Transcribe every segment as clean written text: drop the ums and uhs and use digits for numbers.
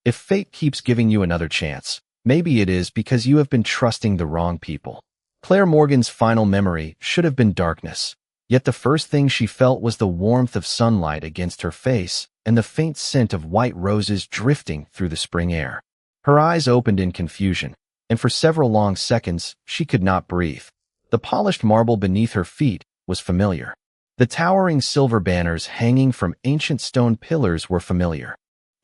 If fate keeps giving you another chance, maybe it is because you have been trusting the wrong people. Claire Morgan's final memory should have been darkness, yet the first thing she felt was the warmth of sunlight against her face and the faint scent of white roses drifting through the spring air. Her eyes opened in confusion, and for several long seconds she could not breathe. The polished marble beneath her feet was familiar. The towering silver banners hanging from ancient stone pillars were familiar.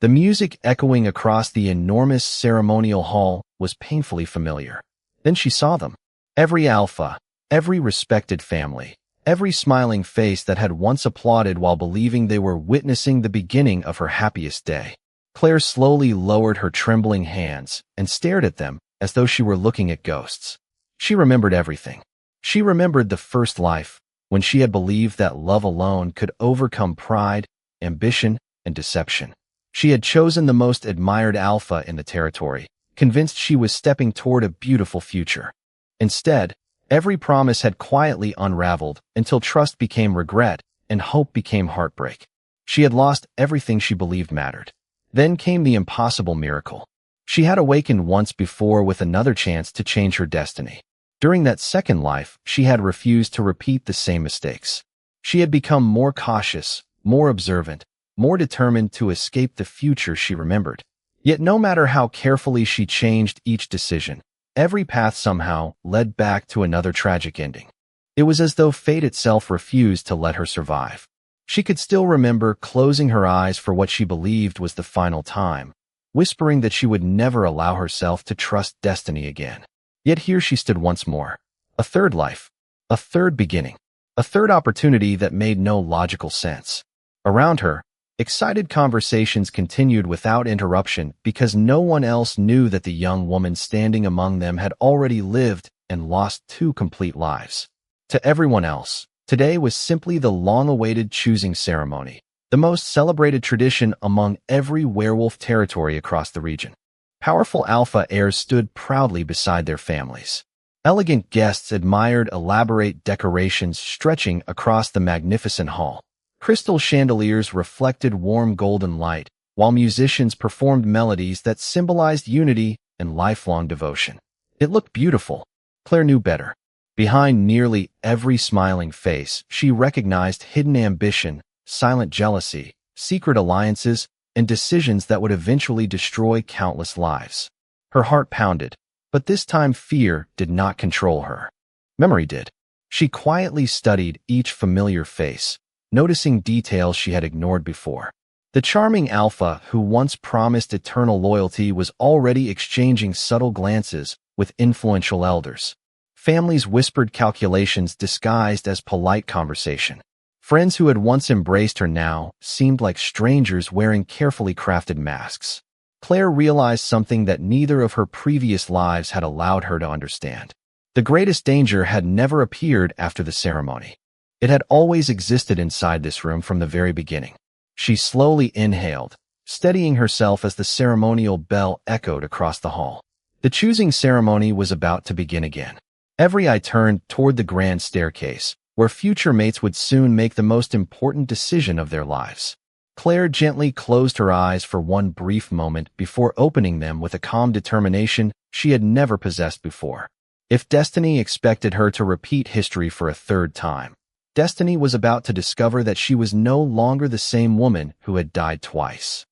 The music echoing across the enormous ceremonial hall was painfully familiar. Then she saw them. Every alpha, every respected family, every smiling face that had once applauded while believing they were witnessing the beginning of her happiest day. Claire slowly lowered her trembling hands and stared at them as though she were looking at ghosts. She remembered everything. She remembered the first life, when she had believed that love alone could overcome pride, ambition, and deception. She had chosen the most admired alpha in the territory, convinced she was stepping toward a beautiful future. Instead, every promise had quietly unraveled until trust became regret and hope became heartbreak. She had lost everything she believed mattered. Then came the impossible miracle. She had awakened once before with another chance to change her destiny. During that second life, she had refused to repeat the same mistakes. She had become more cautious, more observant, more determined to escape the future she remembered. Yet no matter how carefully she changed each decision, every path somehow led back to another tragic ending. It was as though fate itself refused to let her survive. She could still remember closing her eyes for what she believed was the final time, whispering that she would never allow herself to trust destiny again. Yet here she stood once more. A third life, a third beginning, a third opportunity that made no logical sense. Around her, excited conversations continued without interruption because no one else knew that the young woman standing among them had already lived and lost 2 complete lives. To everyone else, today was simply the long-awaited choosing ceremony, the most celebrated tradition among every werewolf territory across the region. Powerful alpha heirs stood proudly beside their families. Elegant guests admired elaborate decorations stretching across the magnificent hall. Crystal chandeliers reflected warm golden light, while musicians performed melodies that symbolized unity and lifelong devotion. It looked beautiful. Claire knew better. Behind nearly every smiling face, she recognized hidden ambition, silent jealousy, secret alliances, and decisions that would eventually destroy countless lives. Her heart pounded, but this time fear did not control her. Memory did. She quietly studied each familiar face, noticing details she had ignored before. The charming alpha who once promised eternal loyalty was already exchanging subtle glances with influential elders. Families whispered calculations disguised as polite conversation. Friends who had once embraced her now seemed like strangers wearing carefully crafted masks. Claire realized something that neither of her previous lives had allowed her to understand. The greatest danger had never appeared after the ceremony. It had always existed inside this room from the very beginning. She slowly inhaled, steadying herself as the ceremonial bell echoed across the hall. The choosing ceremony was about to begin again. Every eye turned toward the grand staircase, where future mates would soon make the most important decision of their lives. Claire gently closed her eyes for one brief moment before opening them with a calm determination she had never possessed before. If destiny expected her to repeat history for a third time, destiny was about to discover that she was no longer the same woman who had died twice.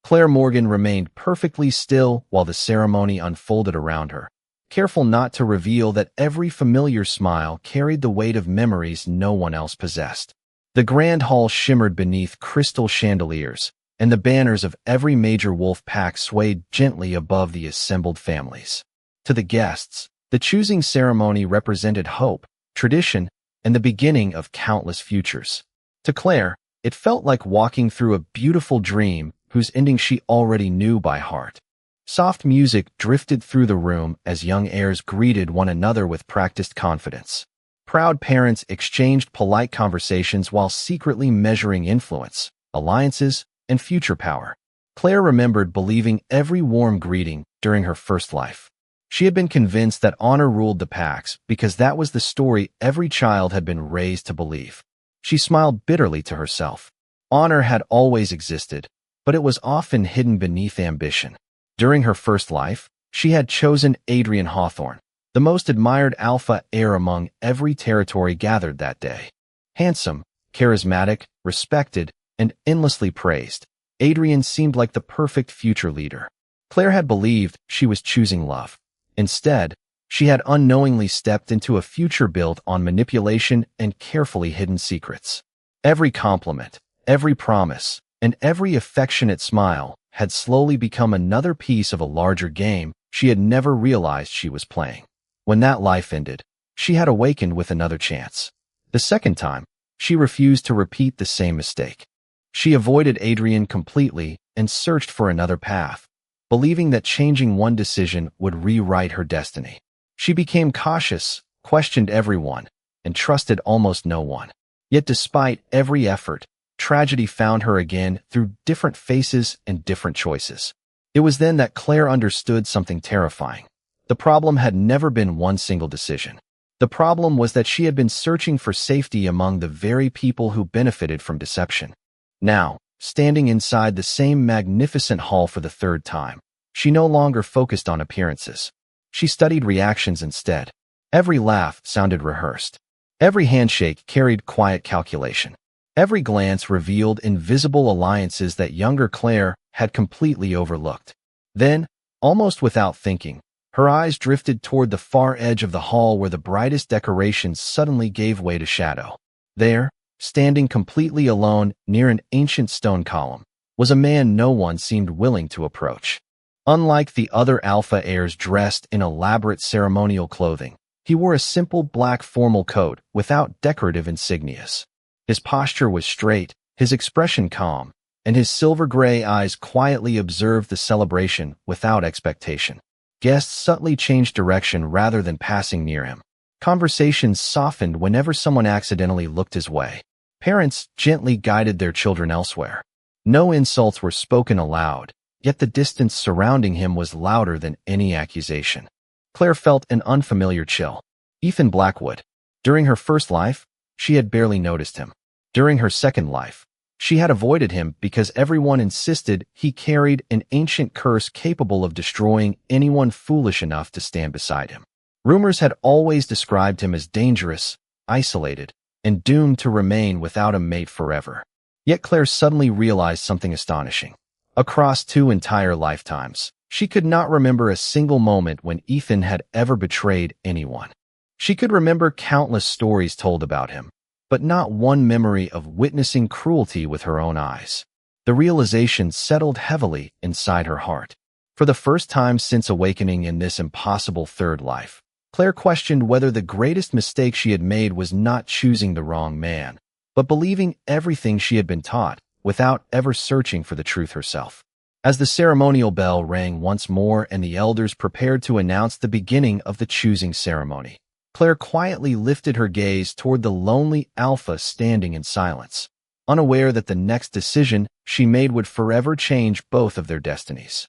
Claire Morgan remained perfectly still while the ceremony unfolded around her, careful not to reveal that every familiar smile carried the weight of memories no one else possessed. The grand hall shimmered beneath crystal chandeliers, and the banners of every major wolf pack swayed gently above the assembled families. To the guests, the choosing ceremony represented hope, tradition, and the beginning of countless futures. To Claire, it felt like walking through a beautiful dream whose ending she already knew by heart. Soft music drifted through the room as young heirs greeted one another with practiced confidence. Proud parents exchanged polite conversations while secretly measuring influence, alliances, and future power. Claire remembered believing every warm greeting during her first life. She had been convinced that honor ruled the packs because that was the story every child had been raised to believe. She smiled bitterly to herself. Honor had always existed, but it was often hidden beneath ambition. During her first life, she had chosen Adrian Hawthorne, the most admired alpha heir among every territory gathered that day. Handsome, charismatic, respected, and endlessly praised, Adrian seemed like the perfect future leader. Claire had believed she was choosing love. Instead, she had unknowingly stepped into a future built on manipulation and carefully hidden secrets. Every compliment, every promise, and every affectionate smile had slowly become another piece of a larger game she had never realized she was playing. When that life ended, she had awakened with another chance. The second time, she refused to repeat the same mistake. She avoided Adrian completely and searched for another path, believing that changing one decision would rewrite her destiny. She became cautious, questioned everyone, and trusted almost no one. Yet despite every effort, tragedy found her again through different faces and different choices. It was then that Claire understood something terrifying. The problem had never been one single decision. The problem was that she had been searching for safety among the very people who benefited from deception. Now, standing inside the same magnificent hall for the third time, she no longer focused on appearances. She studied reactions instead. Every laugh sounded rehearsed. Every handshake carried quiet calculation. Every glance revealed invisible alliances that younger Claire had completely overlooked. Then, almost without thinking, her eyes drifted toward the far edge of the hall where the brightest decorations suddenly gave way to shadow. There, standing completely alone near an ancient stone column, was a man no one seemed willing to approach. Unlike the other alpha heirs dressed in elaborate ceremonial clothing, he wore a simple black formal coat without decorative insignias. His posture was straight, his expression calm, and his silver-gray eyes quietly observed the celebration without expectation. Guests subtly changed direction rather than passing near him. Conversations softened whenever someone accidentally looked his way. Parents gently guided their children elsewhere. No insults were spoken aloud, yet the distance surrounding him was louder than any accusation. Claire felt an unfamiliar chill. Ethan Blackwood. During her first life, she had barely noticed him. During her second life, she had avoided him because everyone insisted he carried an ancient curse capable of destroying anyone foolish enough to stand beside him. Rumors had always described him as dangerous, isolated, and doomed to remain without a mate forever. Yet Claire suddenly realized something astonishing. Across 2 entire lifetimes, she could not remember a single moment when Ethan had ever betrayed anyone. She could remember countless stories told about him, but not one memory of witnessing cruelty with her own eyes. The realization settled heavily inside her heart. For the first time since awakening in this impossible third life, Claire questioned whether the greatest mistake she had made was not choosing the wrong man, but believing everything she had been taught without ever searching for the truth herself. As the ceremonial bell rang once more and the elders prepared to announce the beginning of the choosing ceremony, Claire quietly lifted her gaze toward the lonely alpha standing in silence, unaware that the next decision she made would forever change both of their destinies.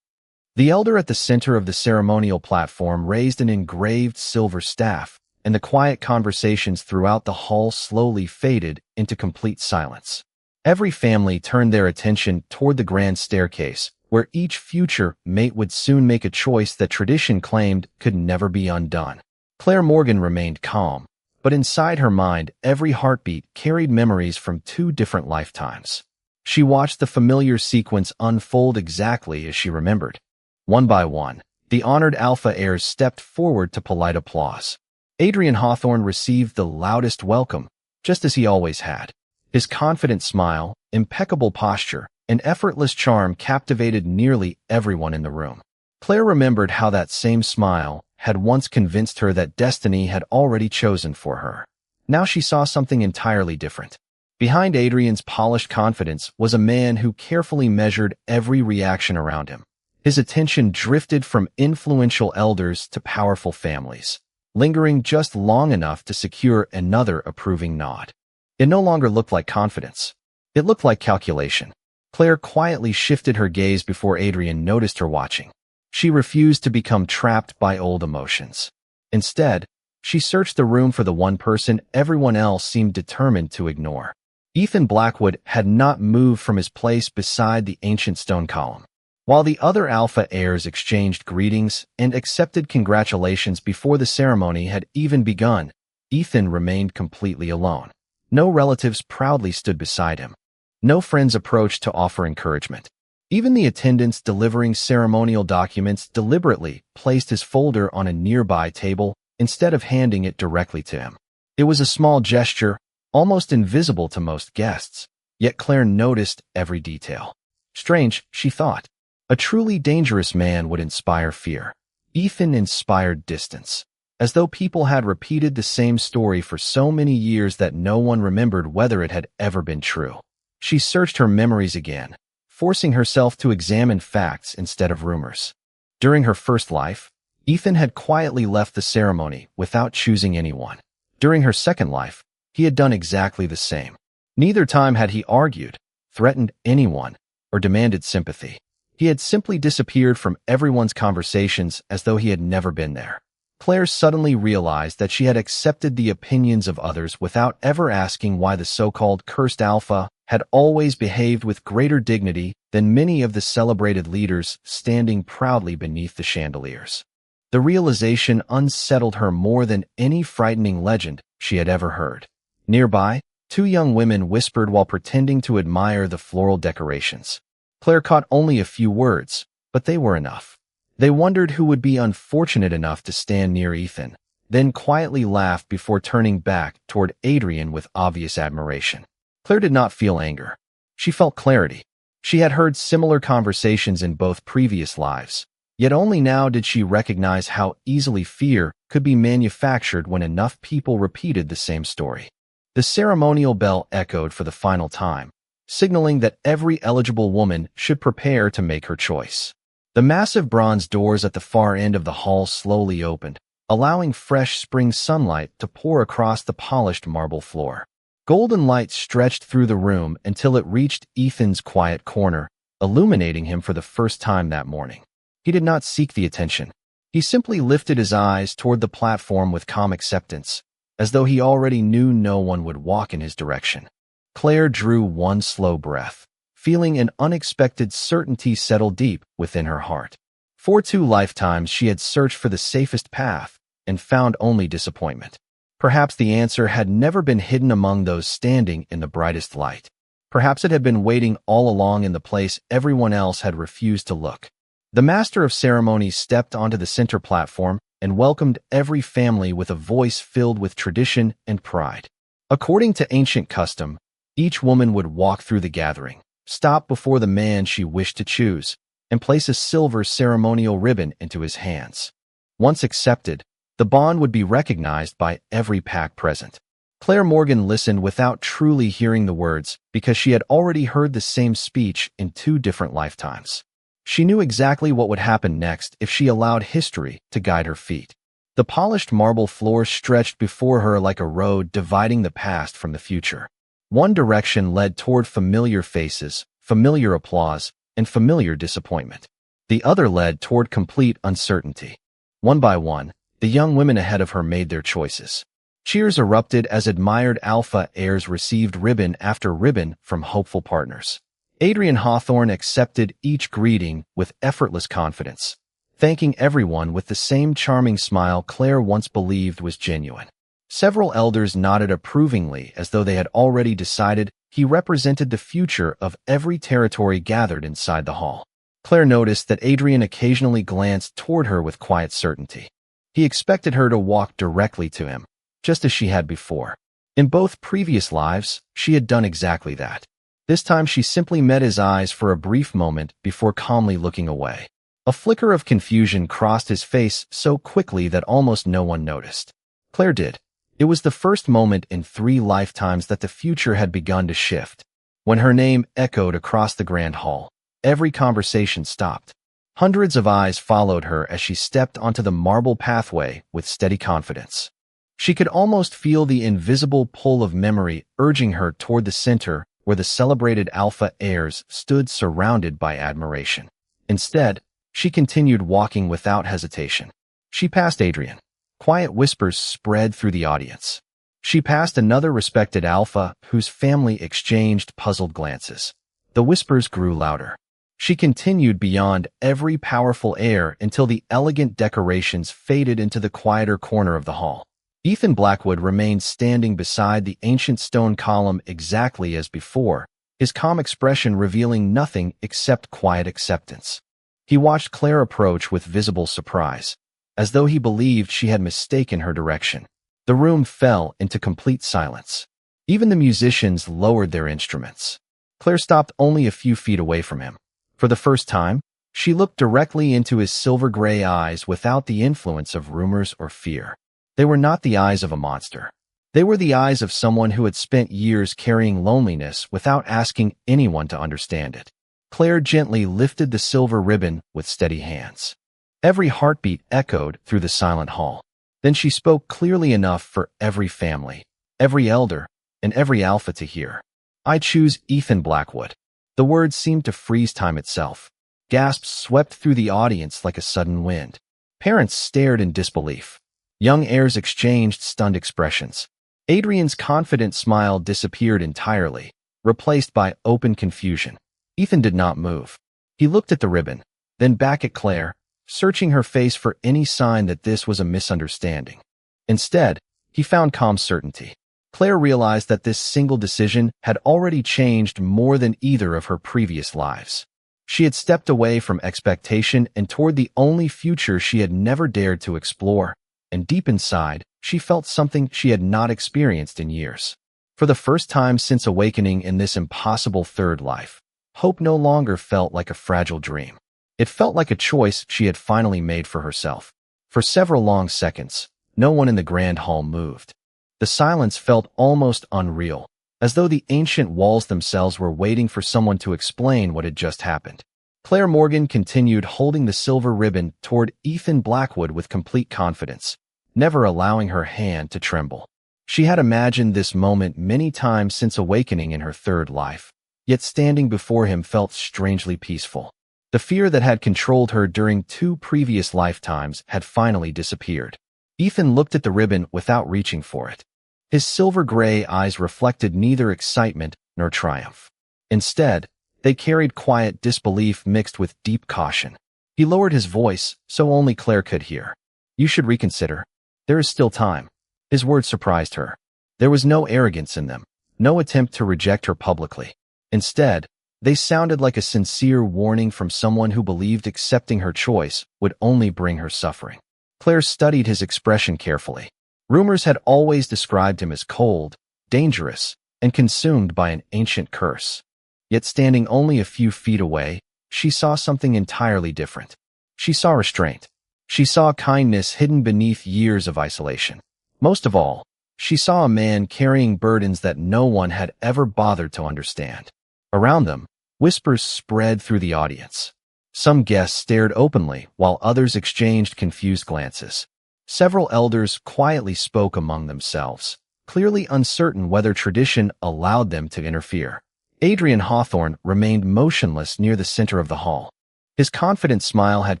The elder at the center of the ceremonial platform raised an engraved silver staff, and the quiet conversations throughout the hall slowly faded into complete silence. Every family turned their attention toward the grand staircase, where each future mate would soon make a choice that tradition claimed could never be undone. Claire Morgan remained calm, but inside her mind, every heartbeat carried memories from 2 different lifetimes. She watched the familiar sequence unfold exactly as she remembered. One by one, the honored alpha heirs stepped forward to polite applause. Adrian Hawthorne received the loudest welcome, just as he always had. His confident smile, impeccable posture, and effortless charm captivated nearly everyone in the room. Claire remembered how that same smile had once convinced her that destiny had already chosen for her. Now she saw something entirely different. Behind Adrian's polished confidence was a man who carefully measured every reaction around him. His attention drifted from influential elders to powerful families, lingering just long enough to secure another approving nod. It no longer looked like confidence. It looked like calculation. Claire quietly shifted her gaze before Adrian noticed her watching. She refused to become trapped by old emotions. Instead, she searched the room for the one person everyone else seemed determined to ignore. Ethan Blackwood had not moved from his place beside the ancient stone column. While the other alpha heirs exchanged greetings and accepted congratulations before the ceremony had even begun, Ethan remained completely alone. No relatives proudly stood beside him. No friends approached to offer encouragement. Even the attendants delivering ceremonial documents deliberately placed his folder on a nearby table instead of handing it directly to him. It was a small gesture, almost invisible to most guests, yet Claire noticed every detail. Strange, she thought. A truly dangerous man would inspire fear. Ethan inspired distance, as though people had repeated the same story for so many years that no one remembered whether it had ever been true. She searched her memories again, forcing herself to examine facts instead of rumors. During her first life, Ethan had quietly left the ceremony without choosing anyone. During her second life, he had done exactly the same. Neither time had he argued, threatened anyone, or demanded sympathy. He had simply disappeared from everyone's conversations as though he had never been there. Claire suddenly realized that she had accepted the opinions of others without ever asking why the so-called cursed alpha had always behaved with greater dignity than many of the celebrated leaders standing proudly beneath the chandeliers. The realization unsettled her more than any frightening legend she had ever heard. Nearby, two young women whispered while pretending to admire the floral decorations. Claire caught only a few words, but they were enough. They wondered who would be unfortunate enough to stand near Ethan, then quietly laughed before turning back toward Adrian with obvious admiration. Claire did not feel anger. She felt clarity. She had heard similar conversations in both previous lives, yet only now did she recognize how easily fear could be manufactured when enough people repeated the same story. The ceremonial bell echoed for the final time, signaling that every eligible woman should prepare to make her choice. The massive bronze doors at the far end of the hall slowly opened, allowing fresh spring sunlight to pour across the polished marble floor. Golden light stretched through the room until it reached Ethan's quiet corner, illuminating him for the first time that morning. He did not seek the attention. He simply lifted his eyes toward the platform with calm acceptance, as though he already knew no one would walk in his direction. Claire drew one slow breath, feeling an unexpected certainty settle deep within her heart. For 2 lifetimes she had searched for the safest path and found only disappointment. Perhaps the answer had never been hidden among those standing in the brightest light. Perhaps it had been waiting all along in the place everyone else had refused to look. The master of ceremonies stepped onto the center platform and welcomed every family with a voice filled with tradition and pride. According to ancient custom, each woman would walk through the gathering, stop before the man she wished to choose, and place a silver ceremonial ribbon into his hands. Once accepted, the bond would be recognized by every pack present. Claire Morgan listened without truly hearing the words because she had already heard the same speech in 2 different lifetimes. She knew exactly what would happen next if she allowed history to guide her feet. The polished marble floor stretched before her like a road dividing the past from the future. One direction led toward familiar faces, familiar applause, and familiar disappointment. The other led toward complete uncertainty. One by one, the young women ahead of her made their choices. Cheers erupted as admired alpha heirs received ribbon after ribbon from hopeful partners. Adrian Hawthorne accepted each greeting with effortless confidence, thanking everyone with the same charming smile Claire once believed was genuine. Several elders nodded approvingly as though they had already decided he represented the future of every territory gathered inside the hall. Claire noticed that Adrian occasionally glanced toward her with quiet certainty. He expected her to walk directly to him, just as she had before. In both previous lives, she had done exactly that. This time she simply met his eyes for a brief moment before calmly looking away. A flicker of confusion crossed his face so quickly that almost no one noticed. Claire did. It was the first moment in 3 lifetimes that the future had begun to shift. When her name echoed across the grand hall, every conversation stopped. Hundreds of eyes followed her as she stepped onto the marble pathway with steady confidence. She could almost feel the invisible pull of memory urging her toward the center where the celebrated alpha heirs stood surrounded by admiration. Instead, she continued walking without hesitation. She passed Adrian. Quiet whispers spread through the audience. She passed another respected alpha whose family exchanged puzzled glances. The whispers grew louder. She continued beyond every powerful air until the elegant decorations faded into the quieter corner of the hall. Ethan Blackwood remained standing beside the ancient stone column exactly as before, his calm expression revealing nothing except quiet acceptance. He watched Claire approach with visible surprise, as though he believed she had mistaken her direction. The room fell into complete silence. Even the musicians lowered their instruments. Claire stopped only a few feet away from him. For the first time, she looked directly into his silver-gray eyes without the influence of rumors or fear. They were not the eyes of a monster. They were the eyes of someone who had spent years carrying loneliness without asking anyone to understand it. Claire gently lifted the silver ribbon with steady hands. Every heartbeat echoed through the silent hall. Then she spoke clearly enough for every family, every elder, and every alpha to hear. "I choose Ethan Blackwood." The words seemed to freeze time itself. Gasps swept through the audience like a sudden wind. Parents stared in disbelief. Young heirs exchanged stunned expressions. Adrian's confident smile disappeared entirely, replaced by open confusion. Ethan did not move. He looked at the ribbon, then back at Claire, searching her face for any sign that this was a misunderstanding. Instead, he found calm certainty. Claire realized that this single decision had already changed more than either of her previous lives. She had stepped away from expectation and toward the only future she had never dared to explore, and deep inside, she felt something she had not experienced in years. For the first time since awakening in this impossible third life, hope no longer felt like a fragile dream. It felt like a choice she had finally made for herself. For several long seconds, no one in the grand hall moved. The silence felt almost unreal, as though the ancient walls themselves were waiting for someone to explain what had just happened. Claire Morgan continued holding the silver ribbon toward Ethan Blackwood with complete confidence, never allowing her hand to tremble. She had imagined this moment many times since awakening in her third life, yet standing before him felt strangely peaceful. The fear that had controlled her during 2 previous lifetimes had finally disappeared. Ethan looked at the ribbon without reaching for it. His silver-gray eyes reflected neither excitement nor triumph. Instead, they carried quiet disbelief mixed with deep caution. He lowered his voice so only Claire could hear. "You should reconsider. There is still time." His words surprised her. There was no arrogance in them, no attempt to reject her publicly. Instead, they sounded like a sincere warning from someone who believed accepting her choice would only bring her suffering. Claire studied his expression carefully. Rumors had always described him as cold, dangerous, and consumed by an ancient curse. Yet standing only a few feet away, she saw something entirely different. She saw restraint. She saw kindness hidden beneath years of isolation. Most of all, she saw a man carrying burdens that no one had ever bothered to understand. Around them, whispers spread through the audience. Some guests stared openly, while others exchanged confused glances. Several elders quietly spoke among themselves, clearly uncertain whether tradition allowed them to interfere. Adrian Hawthorne remained motionless near the center of the hall. His confident smile had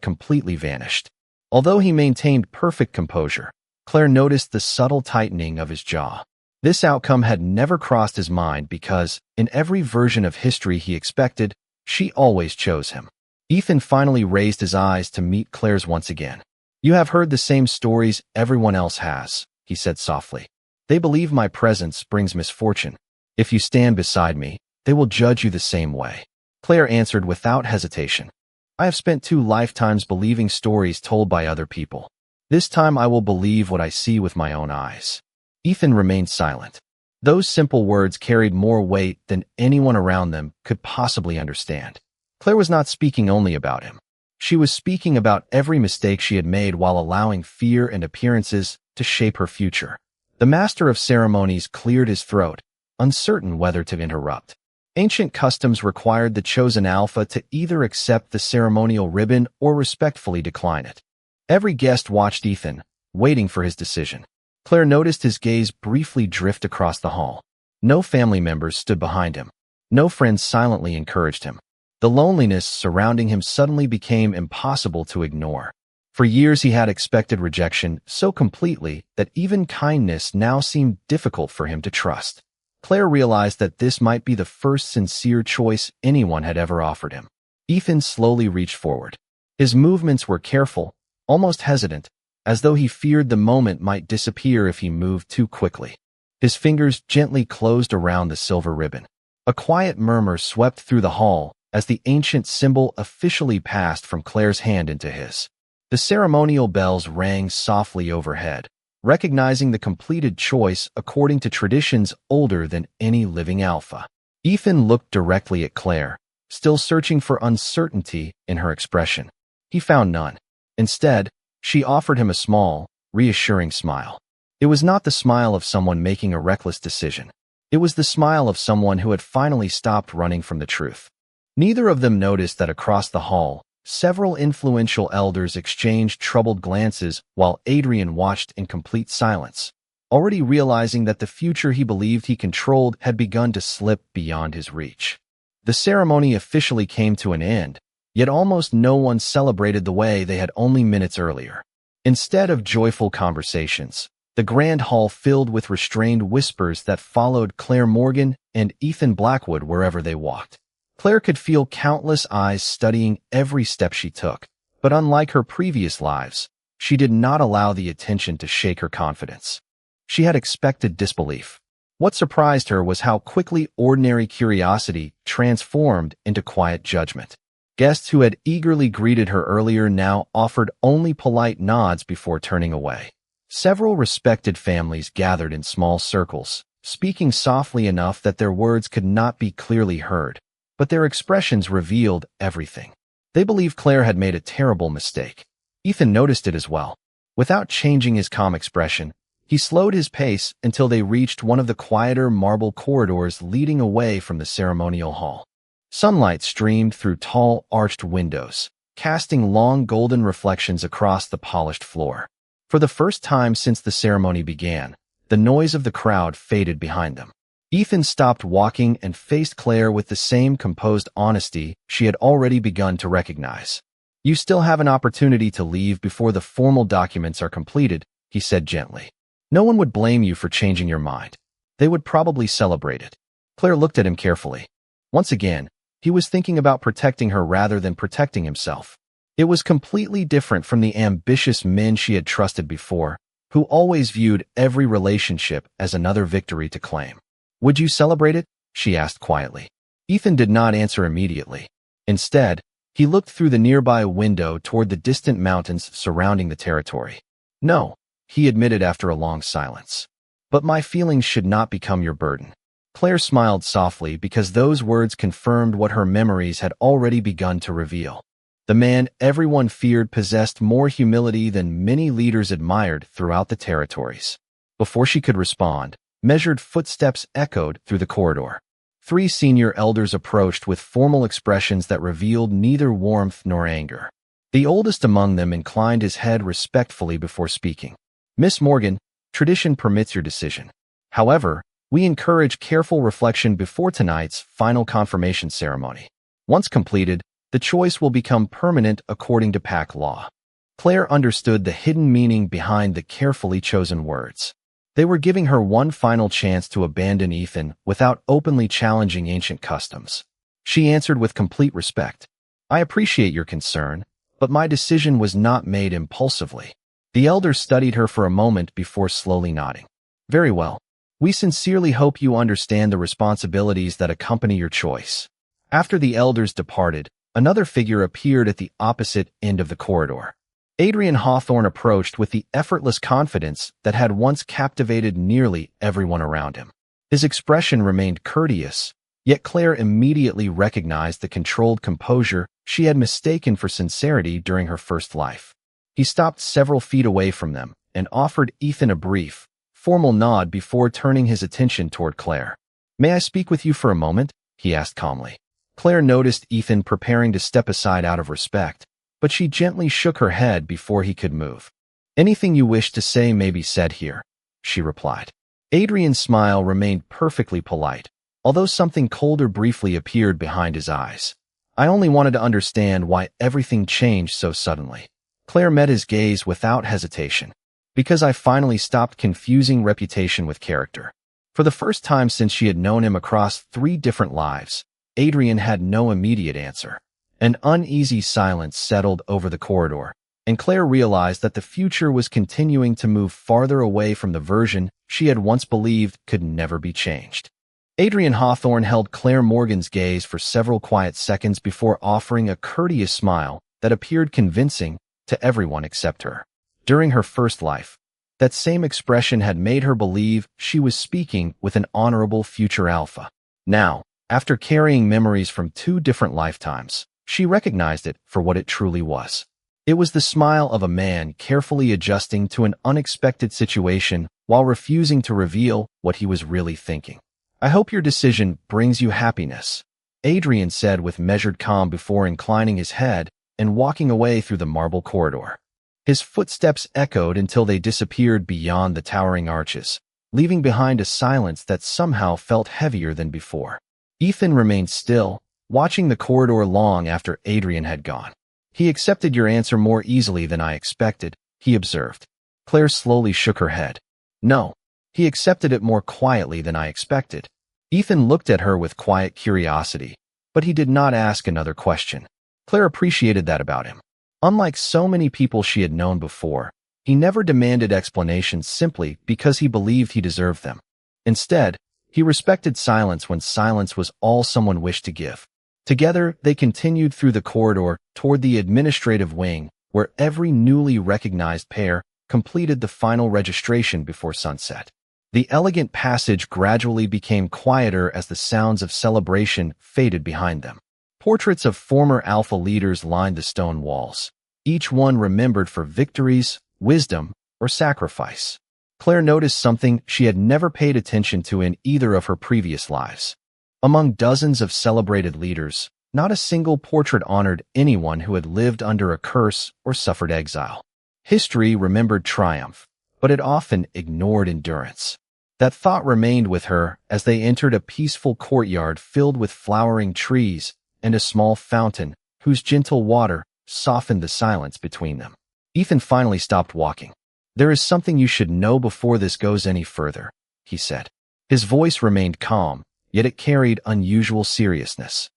completely vanished. Although he maintained perfect composure, Claire noticed the subtle tightening of his jaw. This outcome had never crossed his mind because, in every version of history he expected, she always chose him. Ethan finally raised his eyes to meet Claire's once again. "You have heard the same stories everyone else has," he said softly. "They believe my presence brings misfortune. If you stand beside me, they will judge you the same way." Claire answered without hesitation. "I have spent 2 lifetimes believing stories told by other people. This time I will believe what I see with my own eyes." Ethan remained silent. Those simple words carried more weight than anyone around them could possibly understand. Claire was not speaking only about him. She was speaking about every mistake she had made while allowing fear and appearances to shape her future. The master of ceremonies cleared his throat, uncertain whether to interrupt. Ancient customs required the chosen alpha to either accept the ceremonial ribbon or respectfully decline it. Every guest watched Ethan, waiting for his decision. Claire noticed his gaze briefly drift across the hall. No family members stood behind him. No friends silently encouraged him. The loneliness surrounding him suddenly became impossible to ignore. For years he had expected rejection so completely that even kindness now seemed difficult for him to trust. Claire realized that this might be the first sincere choice anyone had ever offered him. Ethan slowly reached forward. His movements were careful, almost hesitant, as though he feared the moment might disappear if he moved too quickly. His fingers gently closed around the silver ribbon. A quiet murmur swept through the hall as the ancient symbol officially passed from Claire's hand into his. The ceremonial bells rang softly overhead, recognizing the completed choice according to traditions older than any living alpha. Ethan looked directly at Claire, still searching for uncertainty in her expression. He found none. Instead, she offered him a small, reassuring smile. It was not the smile of someone making a reckless decision. It was the smile of someone who had finally stopped running from the truth. Neither of them noticed that across the hall, several influential elders exchanged troubled glances while Adrian watched in complete silence, already realizing that the future he believed he controlled had begun to slip beyond his reach. The ceremony officially came to an end, yet almost no one celebrated the way they had only minutes earlier. Instead of joyful conversations, the grand hall filled with restrained whispers that followed Claire Morgan and Ethan Blackwood wherever they walked. Claire could feel countless eyes studying every step she took, but unlike her previous lives, she did not allow the attention to shake her confidence. She had expected disbelief. What surprised her was how quickly ordinary curiosity transformed into quiet judgment. Guests who had eagerly greeted her earlier now offered only polite nods before turning away. Several respected families gathered in small circles, speaking softly enough that their words could not be clearly heard, but their expressions revealed everything. They believed Claire had made a terrible mistake. Ethan noticed it as well. Without changing his calm expression, he slowed his pace until they reached one of the quieter marble corridors leading away from the ceremonial hall. Sunlight streamed through tall, arched windows, casting long golden reflections across the polished floor. For the first time since the ceremony began, the noise of the crowd faded behind them. Ethan stopped walking and faced Claire with the same composed honesty she had already begun to recognize. "You still have an opportunity to leave before the formal documents are completed," he said gently. "No one would blame you for changing your mind. They would probably celebrate it." Claire looked at him carefully. Once again, he was thinking about protecting her rather than protecting himself. It was completely different from the ambitious men she had trusted before, who always viewed every relationship as another victory to claim. "Would you celebrate it?" she asked quietly. Ethan did not answer immediately. Instead, he looked through the nearby window toward the distant mountains surrounding the territory. "No," he admitted after a long silence. "But my feelings should not become your burden." Claire smiled softly because those words confirmed what her memories had already begun to reveal. The man everyone feared possessed more humility than many leaders admired throughout the territories. Before she could respond, measured footsteps echoed through the corridor. 3 senior elders approached with formal expressions that revealed neither warmth nor anger. The oldest among them inclined his head respectfully before speaking. "Miss Morgan, tradition permits your decision. However, we encourage careful reflection before tonight's final confirmation ceremony. Once completed, the choice will become permanent according to pack law." Claire understood the hidden meaning behind the carefully chosen words. They were giving her one final chance to abandon Ethan without openly challenging ancient customs. She answered with complete respect. "I appreciate your concern, but my decision was not made impulsively." The elders studied her for a moment before slowly nodding. "Very well. We sincerely hope you understand the responsibilities that accompany your choice." After the elders departed, another figure appeared at the opposite end of the corridor. Adrian Hawthorne approached with the effortless confidence that had once captivated nearly everyone around him. His expression remained courteous, yet Claire immediately recognized the controlled composure she had mistaken for sincerity during her first life. He stopped several feet away from them and offered Ethan a brief, formal nod before turning his attention toward Claire. "May I speak with you for a moment?" he asked calmly. Claire noticed Ethan preparing to step aside out of respect, but she gently shook her head before he could move. "Anything you wish to say may be said here," she replied. Adrian's smile remained perfectly polite, although something colder briefly appeared behind his eyes. "I only wanted to understand why everything changed so suddenly." Claire met his gaze without hesitation. Because I finally stopped confusing reputation with character. For the first time since she had known him across 3 different lives, Adrian had no immediate answer. An uneasy silence settled over the corridor, and Claire realized that the future was continuing to move farther away from the version she had once believed could never be changed. Adrian Hawthorne held Claire Morgan's gaze for several quiet seconds before offering a courteous smile that appeared convincing to everyone except her. During her first life, that same expression had made her believe she was speaking with an honorable future alpha. Now, after carrying memories from 2 different lifetimes, she recognized it for what it truly was. It was the smile of a man carefully adjusting to an unexpected situation while refusing to reveal what he was really thinking. I hope your decision brings you happiness, Adrian said with measured calm before inclining his head and walking away through the marble corridor. His footsteps echoed until they disappeared beyond the towering arches, leaving behind a silence that somehow felt heavier than before. Ethan remained still, watching the corridor long after Adrian had gone. He accepted your answer more easily than I expected, he observed. Claire slowly shook her head. No, he accepted it more quietly than I expected. Ethan looked at her with quiet curiosity, but he did not ask another question. Claire appreciated that about him. Unlike so many people she had known before, he never demanded explanations simply because he believed he deserved them. Instead, he respected silence when silence was all someone wished to give. Together, they continued through the corridor toward the administrative wing, where every newly recognized pair completed the final registration before sunset. The elegant passage gradually became quieter as the sounds of celebration faded behind them. Portraits of former alpha leaders lined the stone walls, each one remembered for victories, wisdom, or sacrifice. Claire noticed something she had never paid attention to in either of her previous lives. Among dozens of celebrated leaders, not a single portrait honored anyone who had lived under a curse or suffered exile. History remembered triumph, but it often ignored endurance. That thought remained with her as they entered a peaceful courtyard filled with flowering trees and a small fountain whose gentle water softened the silence between them. Ethan finally stopped walking. There is something you should know before this goes any further, he said. His voice remained calm, yet it carried unusual seriousness.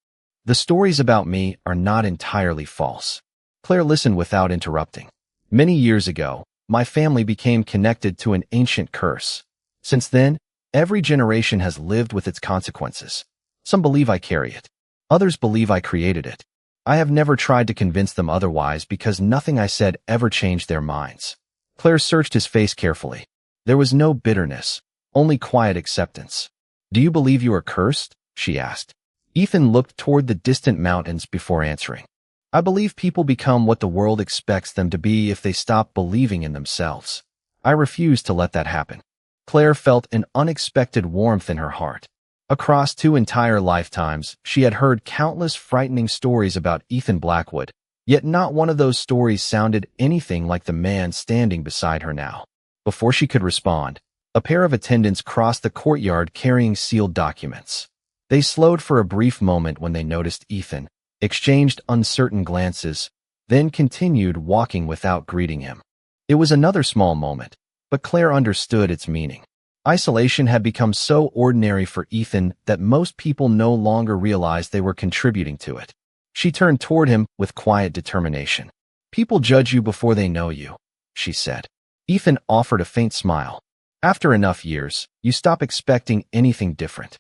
The stories about me are not entirely false. Claire listened without interrupting. Many years ago, my family became connected to an ancient curse. Since then, every generation has lived with its consequences. Some believe I carry it. Others believe I created it. I have never tried to convince them otherwise because nothing I said ever changed their minds. Claire searched his face carefully. There was no bitterness, only quiet acceptance. Do you believe you are cursed? She asked. Ethan looked toward the distant mountains before answering. I believe people become what the world expects them to be if they stop believing in themselves. I refuse to let that happen. Claire felt an unexpected warmth in her heart. Across 2 entire lifetimes, she had heard countless frightening stories about Ethan Blackwood, yet not one of those stories sounded anything like the man standing beside her now. Before she could respond, a pair of attendants crossed the courtyard carrying sealed documents. They slowed for a brief moment when they noticed Ethan, exchanged uncertain glances, then continued walking without greeting him. It was another small moment, but Claire understood its meaning. Isolation had become so ordinary for Ethan that most people no longer realized they were contributing to it. She turned toward him with quiet determination. People judge you before they know you, she said. Ethan offered a faint smile. After enough years, you stop expecting anything different.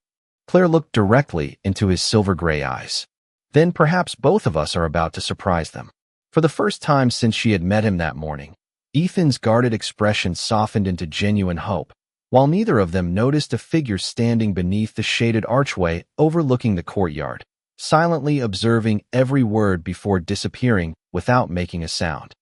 Claire looked directly into his silver-gray eyes. Then perhaps both of us are about to surprise them. For the first time since she had met him that morning, Ethan's guarded expression softened into genuine hope, while neither of them noticed a figure standing beneath the shaded archway overlooking the courtyard, silently observing every word before disappearing without making a sound.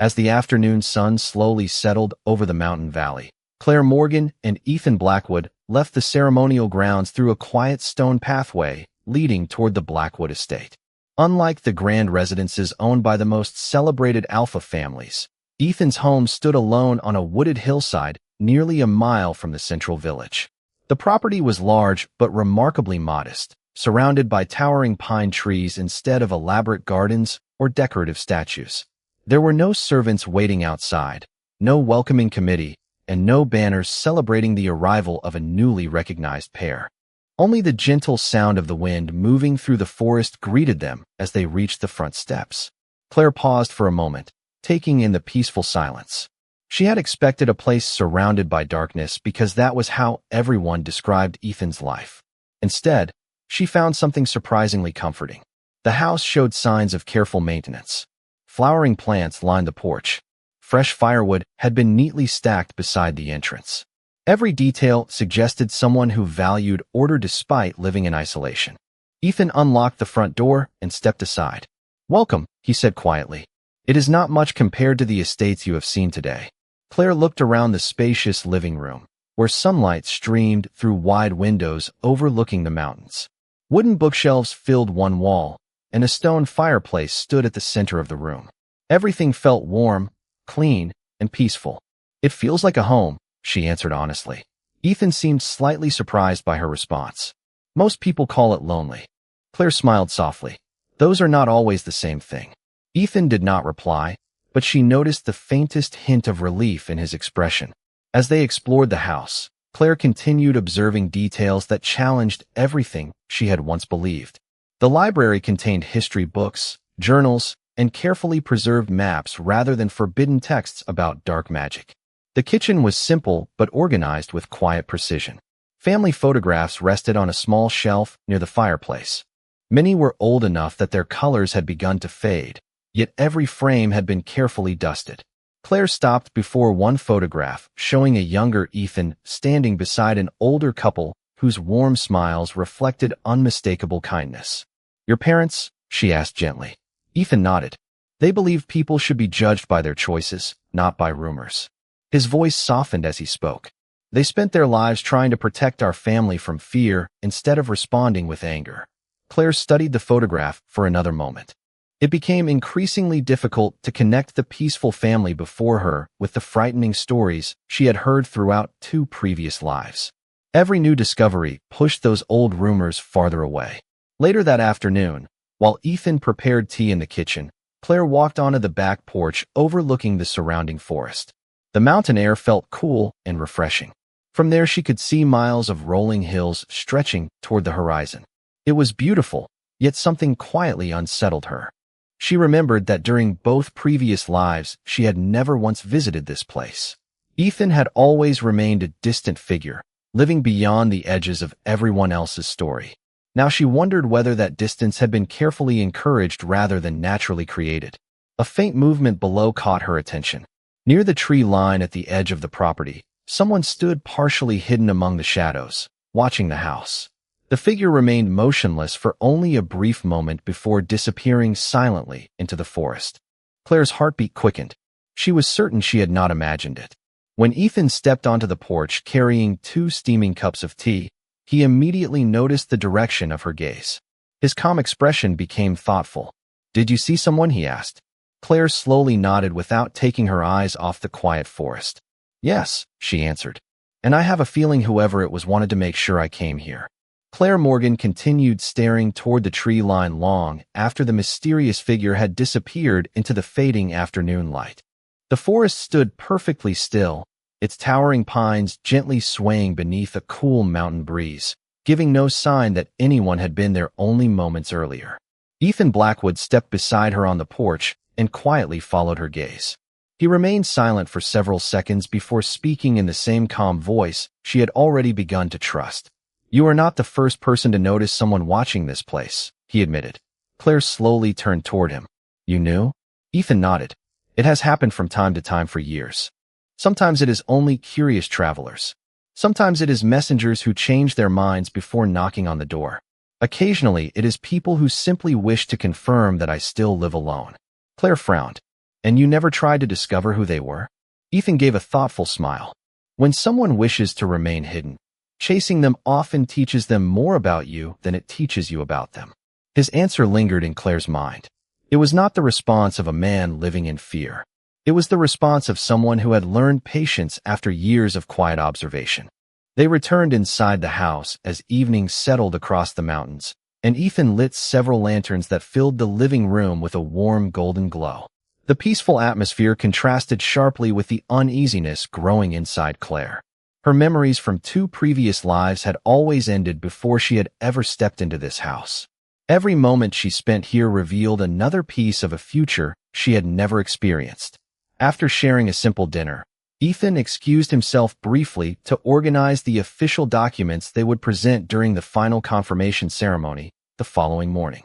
As the afternoon sun slowly settled over the mountain valley, Claire Morgan and Ethan Blackwood left the ceremonial grounds through a quiet stone pathway leading toward the Blackwood estate. Unlike the grand residences owned by the most celebrated alpha families, Ethan's home stood alone on a wooded hillside nearly a mile from the central village. The property was large but remarkably modest, surrounded by towering pine trees instead of elaborate gardens or decorative statues. There were no servants waiting outside, no welcoming committee, and no banners celebrating the arrival of a newly recognized pair. Only the gentle sound of the wind moving through the forest greeted them as they reached the front steps. Claire paused for a moment, taking in the peaceful silence. She had expected a place surrounded by darkness because that was how everyone described Ethan's life. Instead, she found something surprisingly comforting. The house showed signs of careful maintenance. Flowering plants lined the porch. Fresh firewood had been neatly stacked beside the entrance. Every detail suggested someone who valued order despite living in isolation. Ethan unlocked the front door and stepped aside. "Welcome," he said quietly. "It is not much compared to the estates you have seen today." Claire looked around the spacious living room, where sunlight streamed through wide windows overlooking the mountains. Wooden bookshelves filled one wall, and a stone fireplace stood at the center of the room. Everything felt warm, clean, and peaceful. "It feels like a home," she answered honestly. Ethan seemed slightly surprised by her response. "Most people call it lonely." Claire smiled softly. "Those are not always the same thing." Ethan did not reply, but she noticed the faintest hint of relief in his expression. As they explored the house, Claire continued observing details that challenged everything she had once believed. The library contained history books, journals, and carefully preserved maps rather than forbidden texts about dark magic. The kitchen was simple but organized with quiet precision. Family photographs rested on a small shelf near the fireplace. Many were old enough that their colors had begun to fade, yet every frame had been carefully dusted. Claire stopped before one photograph showing a younger Ethan standing beside an older couple whose warm smiles reflected unmistakable kindness. "Your parents?" she asked gently. Ethan nodded. "They believe people should be judged by their choices, not by rumors." His voice softened as he spoke. "They spent their lives trying to protect our family from fear instead of responding with anger." Claire studied the photograph for another moment. It became increasingly difficult to connect the peaceful family before her with the frightening stories she had heard throughout 2 previous lives. Every new discovery pushed those old rumors farther away. Later that afternoon, while Ethan prepared tea in the kitchen, Claire walked onto the back porch overlooking the surrounding forest. The mountain air felt cool and refreshing. From there she could see miles of rolling hills stretching toward the horizon. It was beautiful, yet something quietly unsettled her. She remembered that during both previous lives she had never once visited this place. Ethan had always remained a distant figure, living beyond the edges of everyone else's story. Now she wondered whether that distance had been carefully encouraged rather than naturally created. A faint movement below caught her attention. Near the tree line at the edge of the property, someone stood partially hidden among the shadows, watching the house. The figure remained motionless for only a brief moment before disappearing silently into the forest. Claire's heartbeat quickened. She was certain she had not imagined it. When Ethan stepped onto the porch carrying 2 steaming cups of tea, he immediately noticed the direction of her gaze. His calm expression became thoughtful. "Did you see someone?" he asked. Claire slowly nodded without taking her eyes off the quiet forest. "Yes," she answered. "And I have a feeling whoever it was wanted to make sure I came here." Claire Morgan continued staring toward the tree line long after the mysterious figure had disappeared into the fading afternoon light. The forest stood perfectly still, its towering pines gently swaying beneath a cool mountain breeze, giving no sign that anyone had been there only moments earlier. Ethan Blackwood stepped beside her on the porch and quietly followed her gaze. He remained silent for several seconds before speaking in the same calm voice she had already begun to trust. "You are not the first person to notice someone watching this place," he admitted. Claire slowly turned toward him. "You knew?" Ethan nodded. "It has happened from time to time for years. Sometimes it is only curious travelers. Sometimes it is messengers who change their minds before knocking on the door. Occasionally, it is people who simply wish to confirm that I still live alone." Claire frowned. "And you never tried to discover who they were?" Ethan gave a thoughtful smile. "When someone wishes to remain hidden, chasing them often teaches them more about you than it teaches you about them." His answer lingered in Claire's mind. It was not the response of a man living in fear. It was the response of someone who had learned patience after years of quiet observation. They returned inside the house as evening settled across the mountains, and Ethan lit several lanterns that filled the living room with a warm golden glow. The peaceful atmosphere contrasted sharply with the uneasiness growing inside Claire. Her memories from 2 previous lives had always ended before she had ever stepped into this house. Every moment she spent here revealed another piece of a future she had never experienced. After sharing a simple dinner, Ethan excused himself briefly to organize the official documents they would present during the final confirmation ceremony the following morning.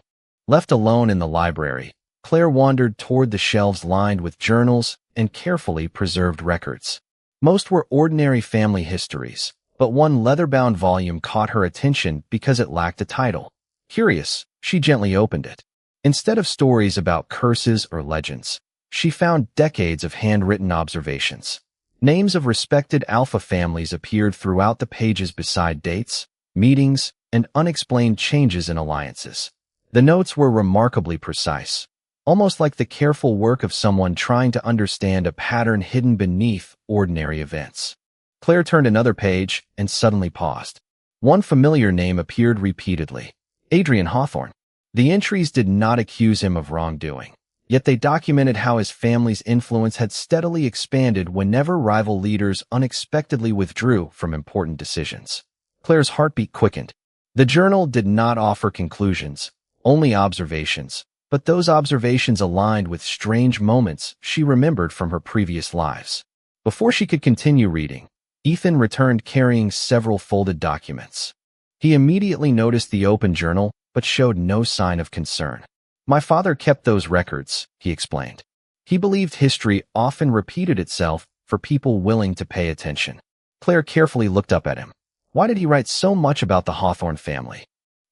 Left alone in the library, Claire wandered toward the shelves lined with journals and carefully preserved records. Most were ordinary family histories, but one leather-bound volume caught her attention because it lacked a title. Curious, she gently opened it. Instead of stories about curses or legends, she found decades of handwritten observations. Names of respected alpha families appeared throughout the pages beside dates, meetings, and unexplained changes in alliances. The notes were remarkably precise, almost like the careful work of someone trying to understand a pattern hidden beneath ordinary events. Claire turned another page and suddenly paused. One familiar name appeared repeatedly: Adrian Hawthorne. The entries did not accuse him of wrongdoing, yet they documented how his family's influence had steadily expanded whenever rival leaders unexpectedly withdrew from important decisions. Claire's heartbeat quickened. The journal did not offer conclusions, only observations, but those observations aligned with strange moments she remembered from her previous lives. Before she could continue reading, Ethan returned carrying several folded documents. He immediately noticed the open journal, but showed no sign of concern. "My father kept those records," he explained. He believed history often repeated itself for people willing to pay attention. Claire carefully looked up at him. Why did he write so much about the Hawthorne family?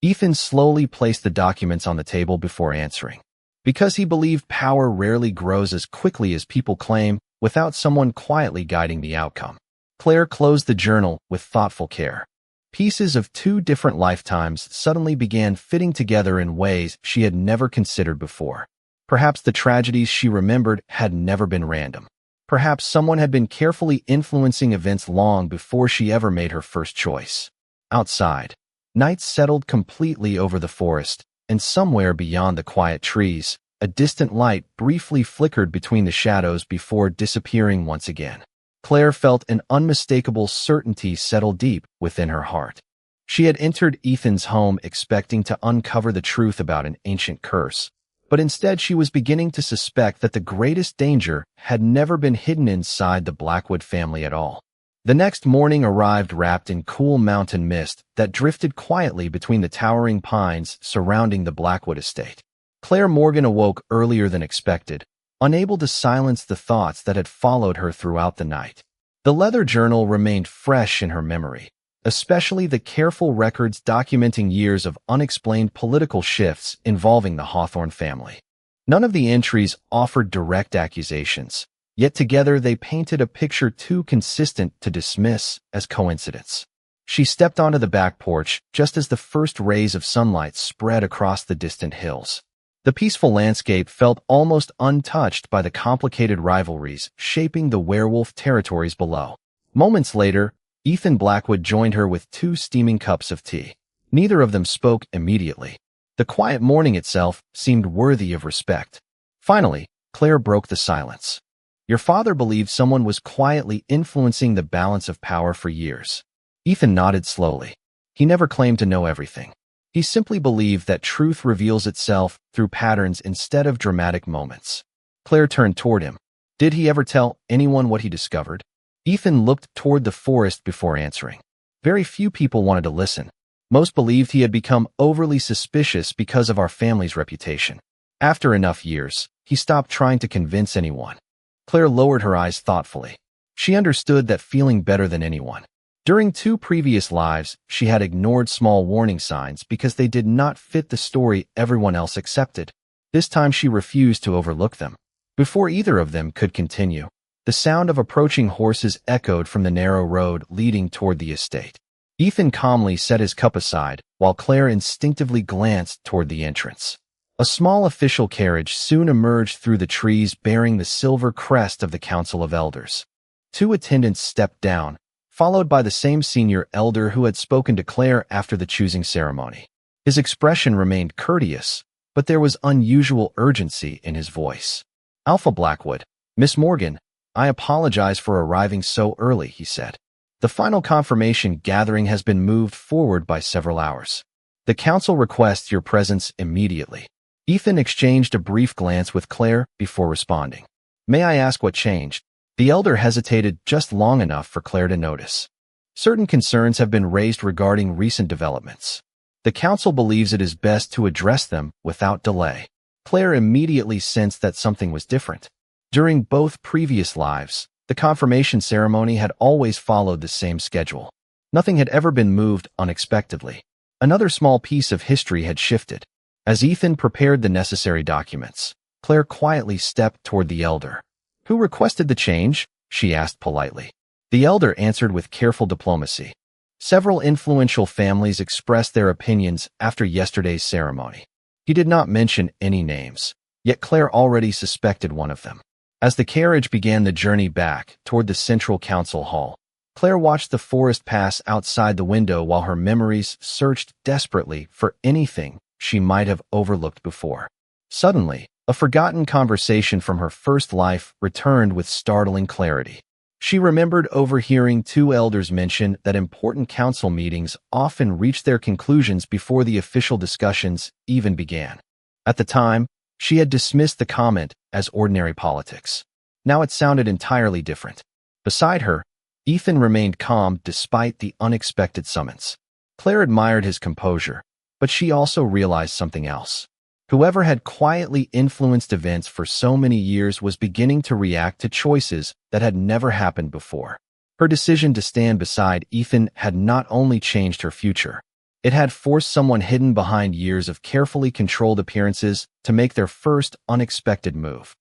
Ethan slowly placed the documents on the table before answering. Because he believed power rarely grows as quickly as people claim without someone quietly guiding the outcome. Claire closed the journal with thoughtful care. Pieces of 2 different lifetimes suddenly began fitting together in ways she had never considered before. Perhaps the tragedies she remembered had never been random. Perhaps someone had been carefully influencing events long before she ever made her first choice. Outside, night settled completely over the forest, and somewhere beyond the quiet trees, a distant light briefly flickered between the shadows before disappearing once again. Claire felt an unmistakable certainty settle deep within her heart. She had entered Ethan's home expecting to uncover the truth about an ancient curse, but instead she was beginning to suspect that the greatest danger had never been hidden inside the Blackwood family at all. The next morning arrived wrapped in cool mountain mist that drifted quietly between the towering pines surrounding the Blackwood estate. Claire Morgan awoke earlier than expected, unable to silence the thoughts that had followed her throughout the night. The leather journal remained fresh in her memory, especially the careful records documenting years of unexplained political shifts involving the Hawthorne family. None of the entries offered direct accusations, yet together they painted a picture too consistent to dismiss as coincidence. She stepped onto the back porch just as the first rays of sunlight spread across the distant hills. The peaceful landscape felt almost untouched by the complicated rivalries shaping the werewolf territories below. Moments later, Ethan Blackwood joined her with 2 steaming cups of tea. Neither of them spoke immediately. The quiet morning itself seemed worthy of respect. Finally, Claire broke the silence. "Your father believed someone was quietly influencing the balance of power for years." Ethan nodded slowly. He never claimed to know everything. He simply believed that truth reveals itself through patterns instead of dramatic moments. Claire turned toward him. Did he ever tell anyone what he discovered? Ethan looked toward the forest before answering. Very few people wanted to listen. Most believed he had become overly suspicious because of our family's reputation. After enough years, he stopped trying to convince anyone. Claire lowered her eyes thoughtfully. She understood that feeling better than anyone. During 2 previous lives, she had ignored small warning signs because they did not fit the story everyone else accepted. This time she refused to overlook them. Before either of them could continue, the sound of approaching horses echoed from the narrow road leading toward the estate. Ethan calmly set his cup aside, while Claire instinctively glanced toward the entrance. A small official carriage soon emerged through the trees bearing the silver crest of the Council of Elders. 2 attendants stepped down, followed by the same senior elder who had spoken to Claire after the choosing ceremony. His expression remained courteous, but there was unusual urgency in his voice. Alpha Blackwood. Miss Morgan, I apologize for arriving so early, he said. The final confirmation gathering has been moved forward by several hours. The council requests your presence immediately. Ethan exchanged a brief glance with Claire before responding. May I ask what changed? The elder hesitated just long enough for Claire to notice. Certain concerns have been raised regarding recent developments. The council believes it is best to address them without delay. Claire immediately sensed that something was different. During both previous lives, the confirmation ceremony had always followed the same schedule. Nothing had ever been moved unexpectedly. Another small piece of history had shifted. As Ethan prepared the necessary documents, Claire quietly stepped toward the elder. Who requested the change? She asked politely. The elder answered with careful diplomacy. Several influential families expressed their opinions after yesterday's ceremony. He did not mention any names, yet Claire already suspected one of them. As the carriage began the journey back toward the central council hall, Claire watched the forest pass outside the window while her memories searched desperately for anything she might have overlooked before. Suddenly, a forgotten conversation from her first life returned with startling clarity. She remembered overhearing two elders mention that important council meetings often reached their conclusions before the official discussions even began. At the time, she had dismissed the comment as ordinary politics. Now it sounded entirely different. Beside her, Ethan remained calm despite the unexpected summons. Claire admired his composure, but she also realized something else. Whoever had quietly influenced events for so many years was beginning to react to choices that had never happened before. Her decision to stand beside Ethan had not only changed her future, it had forced someone hidden behind years of carefully controlled appearances to make their first unexpected move.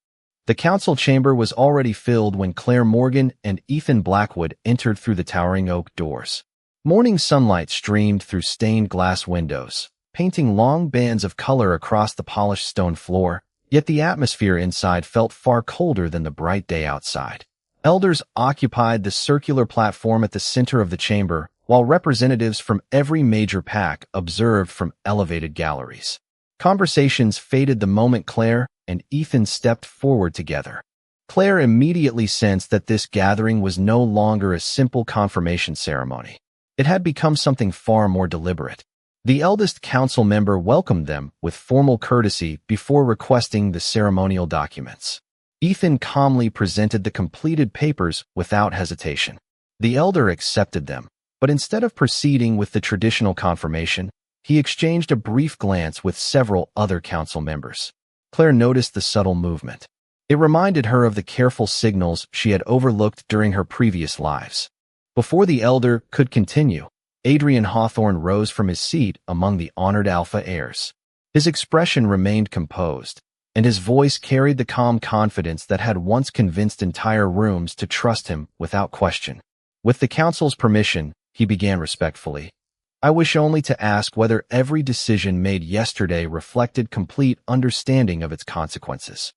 The council chamber was already filled when Claire Morgan and Ethan Blackwood entered through the towering oak doors. Morning sunlight streamed through stained glass windows, painting long bands of color across the polished stone floor, yet the atmosphere inside felt far colder than the bright day outside. Elders occupied the circular platform at the center of the chamber, while representatives from every major pack observed from elevated galleries. Conversations faded the moment Claire and Ethan stepped forward together. Claire immediately sensed that this gathering was no longer a simple confirmation ceremony. It had become something far more deliberate. The eldest council member welcomed them with formal courtesy before requesting the ceremonial documents. Ethan calmly presented the completed papers without hesitation. The elder accepted them, but instead of proceeding with the traditional confirmation, he exchanged a brief glance with several other council members. Claire noticed the subtle movement. It reminded her of the careful signals she had overlooked during her previous lives. Before the elder could continue, Adrian Hawthorne rose from his seat among the honored alpha heirs. His expression remained composed, and his voice carried the calm confidence that had once convinced entire rooms to trust him without question. With the council's permission, he began respectfully. I wish only to ask whether every decision made yesterday reflected complete understanding of its consequences.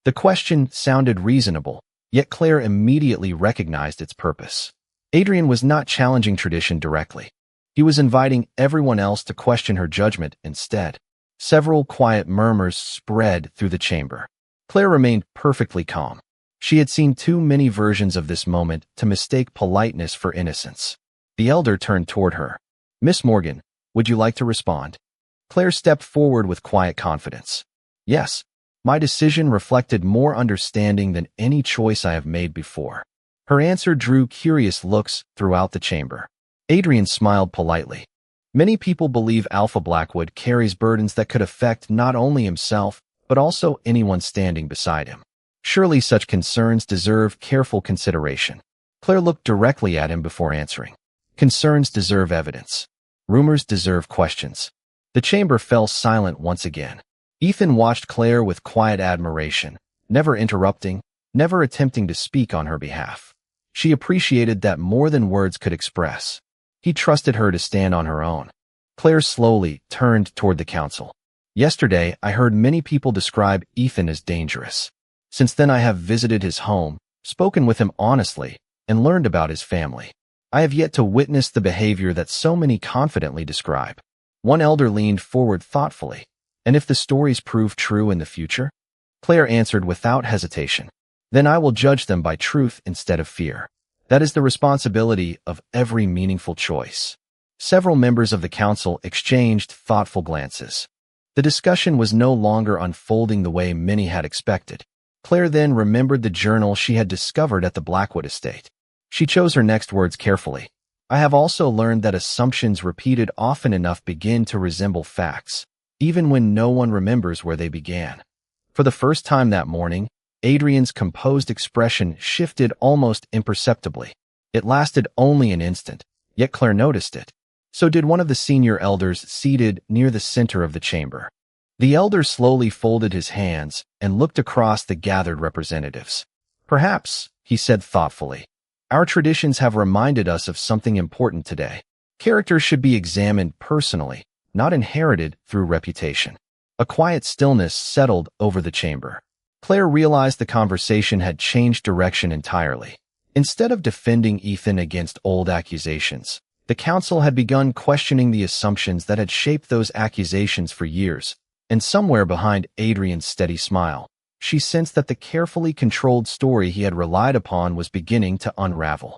The question sounded reasonable, yet Claire immediately recognized its purpose. Adrian was not challenging tradition directly. He was inviting everyone else to question her judgment instead. Several quiet murmurs spread through the chamber. Claire remained perfectly calm. She had seen too many versions of this moment to mistake politeness for innocence. The elder turned toward her. Miss Morgan, would you like to respond? Claire stepped forward with quiet confidence. Yes, my decision reflected more understanding than any choice I have made before. Her answer drew curious looks throughout the chamber. Adrian smiled politely. Many people believe Alpha Blackwood carries burdens that could affect not only himself, but also anyone standing beside him. Surely such concerns deserve careful consideration. Claire looked directly at him before answering. Concerns deserve evidence. Rumors deserve questions. The chamber fell silent once again. Ethan watched Claire with quiet admiration, never interrupting, never attempting to speak on her behalf. She appreciated that more than words could express. He trusted her to stand on her own. Claire slowly turned toward the council. Yesterday, I heard many people describe Ethan as dangerous. Since then, I have visited his home, spoken with him honestly, and learned about his family. I have yet to witness the behavior that so many confidently describe. One elder leaned forward thoughtfully. And if the stories prove true in the future? Claire answered without hesitation. Then I will judge them by truth instead of fear. That is the responsibility of every meaningful choice. Several members of the council exchanged thoughtful glances. The discussion was no longer unfolding the way many had expected. Claire then remembered the journal she had discovered at the Blackwood estate. She chose her next words carefully. I have also learned that assumptions repeated often enough begin to resemble facts, even when no one remembers where they began. For the first time that morning, Adrian's composed expression shifted almost imperceptibly. It lasted only an instant, yet Claire noticed it. So did one of the senior elders seated near the center of the chamber. The elder slowly folded his hands and looked across the gathered representatives. Perhaps, he said thoughtfully, our traditions have reminded us of something important today. Character should be examined personally, not inherited through reputation. A quiet stillness settled over the chamber. Claire realized the conversation had changed direction entirely. Instead of defending Ethan against old accusations, the council had begun questioning the assumptions that had shaped those accusations for years, and somewhere behind Adrian's steady smile, she sensed that the carefully controlled story he had relied upon was beginning to unravel.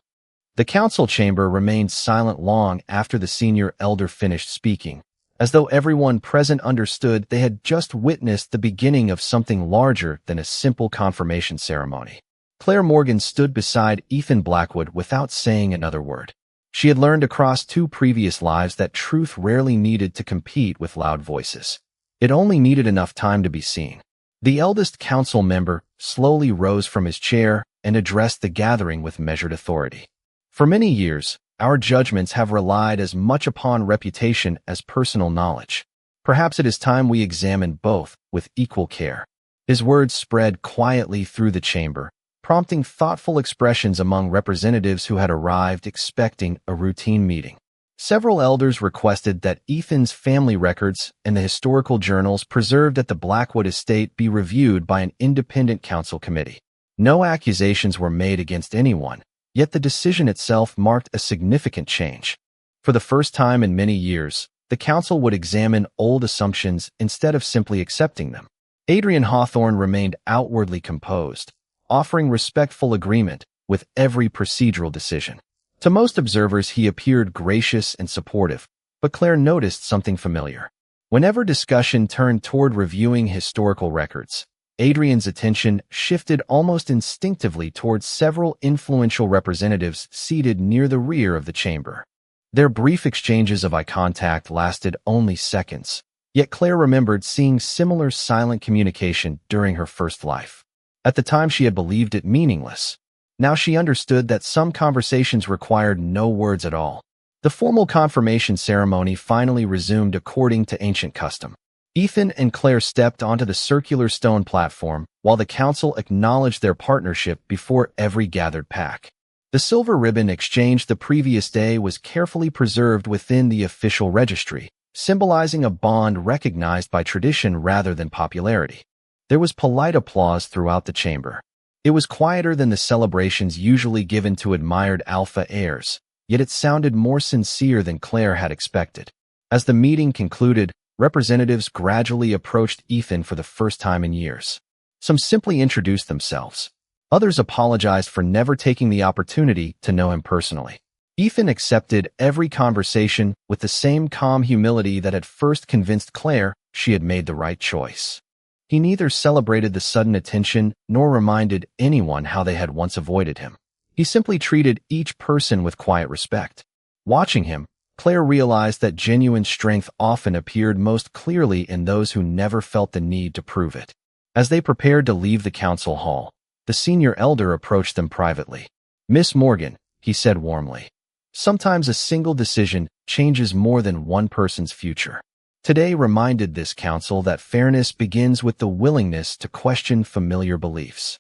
The council chamber remained silent long after the senior elder finished speaking, as though everyone present understood they had just witnessed the beginning of something larger than a simple confirmation ceremony. Claire Morgan stood beside Ethan Blackwood without saying another word. She had learned across 2 previous lives that truth rarely needed to compete with loud voices. It only needed enough time to be seen. The eldest council member slowly rose from his chair and addressed the gathering with measured authority. For many years, our judgments have relied as much upon reputation as personal knowledge. Perhaps it is time we examine both with equal care. His words spread quietly through the chamber, prompting thoughtful expressions among representatives who had arrived expecting a routine meeting. Several elders requested that Ethan's family records and the historical journals preserved at the Blackwood estate be reviewed by an independent council committee. No accusations were made against anyone, yet the decision itself marked a significant change. For the first time in many years, the council would examine old assumptions instead of simply accepting them. Adrian Hawthorne remained outwardly composed, offering respectful agreement with every procedural decision. To most observers, he appeared gracious and supportive, but Claire noticed something familiar. Whenever discussion turned toward reviewing historical records, Adrian's attention shifted almost instinctively towards several influential representatives seated near the rear of the chamber. Their brief exchanges of eye contact lasted only seconds, yet Claire remembered seeing similar silent communication during her first life. At the time, she had believed it meaningless. Now she understood that some conversations required no words at all. The formal confirmation ceremony finally resumed according to ancient custom. Ethan and Claire stepped onto the circular stone platform while the council acknowledged their partnership before every gathered pack. The silver ribbon exchanged the previous day was carefully preserved within the official registry, symbolizing a bond recognized by tradition rather than popularity. There was polite applause throughout the chamber. It was quieter than the celebrations usually given to admired alpha heirs, yet it sounded more sincere than Claire had expected. As the meeting concluded, representatives gradually approached Ethan for the first time in years. Some simply introduced themselves. Others apologized for never taking the opportunity to know him personally. Ethan accepted every conversation with the same calm humility that had first convinced Claire she had made the right choice. He neither celebrated the sudden attention nor reminded anyone how they had once avoided him. He simply treated each person with quiet respect. Watching him, Claire realized that genuine strength often appeared most clearly in those who never felt the need to prove it. As they prepared to leave the council hall, the senior elder approached them privately. "Miss Morgan," he said warmly, "sometimes a single decision changes more than one person's future." Today reminded this council that fairness begins with the willingness to question familiar beliefs.